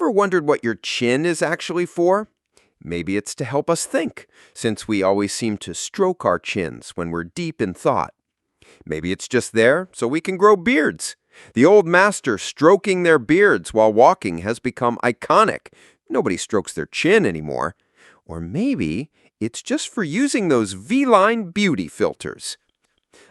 ever wondered what your chin is actually for? Maybe it's to help us think, since we always seem to stroke our chins when we're deep in thought. Maybe it's just there so we can grow beards. The old master stroking their beards while walking has become iconic. Nobody strokes their chin anymore. Or maybe it's just for using those V-line beauty filters.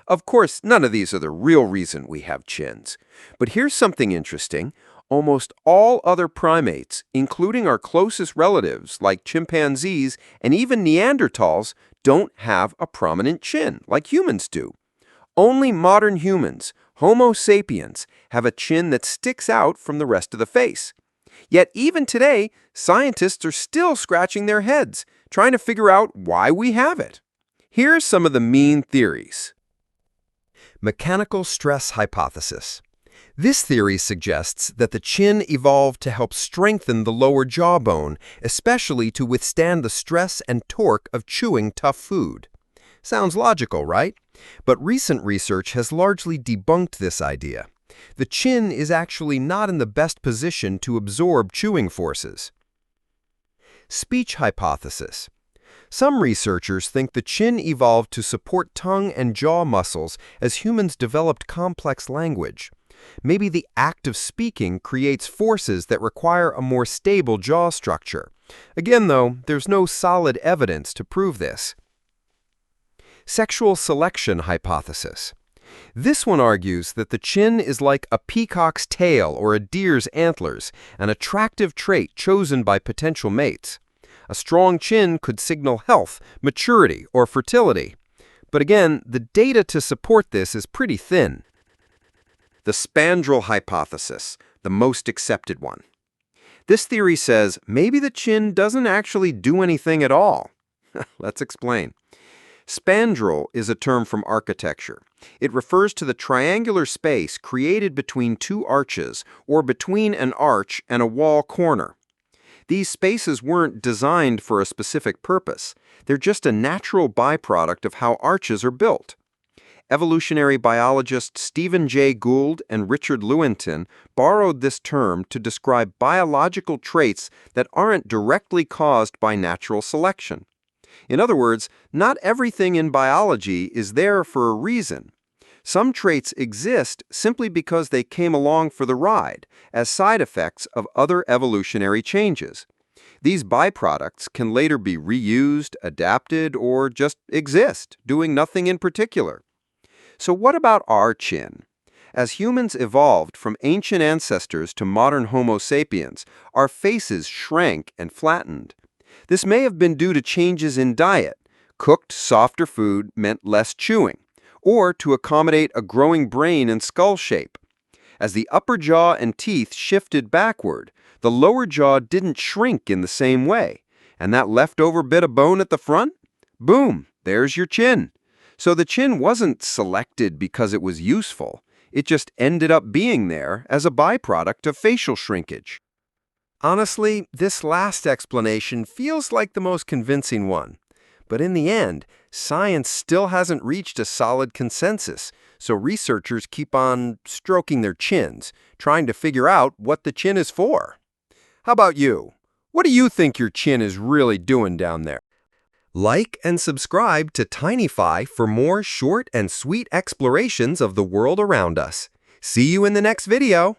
Of course, none of these are the real reason we have chins. But here's something interesting. Almost all other primates, including our closest relatives like chimpanzees and even Neanderthals, don't have a prominent chin like humans do. Only modern humans, Homo sapiens, have a chin that sticks out from the rest of the face. Yet even today, scientists are still scratching their heads, trying to figure out why we have it. Here's some of the main theories. Mechanical stress hypothesis. This theory suggests that the chin evolved to help strengthen the lower jawbone, especially to withstand the stress and torque of chewing tough food. Sounds logical, right? But recent research has largely debunked this idea. The chin is actually not in the best position to absorb chewing forces. Speech hypothesis. Some researchers think the chin evolved to support tongue and jaw muscles as humans developed complex language. Maybe the act of speaking creates forces that require a more stable jaw structure. Again, though, there's no solid evidence to prove this. Sexual selection hypothesis. This one argues that the chin is like a peacock's tail or a deer's antlers, an attractive trait chosen by potential mates. A strong chin could signal health, maturity, or fertility. But again, the data to support this is pretty thin. The spandrel hypothesis, the most accepted one. This theory says maybe the chin doesn't actually do anything at all. Let's explain. Spandrel is a term from architecture. It refers to the triangular space created between two arches or between an arch and a wall corner. These spaces weren't designed for a specific purpose. They're just a natural byproduct of how arches are built. Evolutionary biologists Stephen Jay Gould and Richard Lewontin borrowed this term to describe biological traits that aren't directly caused by natural selection. In other words, not everything in biology is there for a reason. Some traits exist simply because they came along for the ride, as side effects of other evolutionary changes. These byproducts can later be reused, adapted, or just exist, doing nothing in particular. So what about our chin? As humans evolved from ancient ancestors to modern Homo sapiens, our faces shrank and flattened. This may have been due to changes in diet. Cooked, softer food meant less chewing, or to accommodate a growing brain and skull shape. As the upper jaw and teeth shifted backward, the lower jaw didn't shrink in the same way. And that leftover bit of bone at the front? Boom, there's your chin. So the chin wasn't selected because it was useful. It just ended up being there as a byproduct of facial shrinkage. Honestly, this last explanation feels like the most convincing one. But in the end, science still hasn't reached a solid consensus, so researchers keep on stroking their chins, trying to figure out what the chin is for. How about you? What do you think your chin is really doing down there? Like and subscribe to Tinyfy for more short and sweet explorations of the world around us. See you in the next video!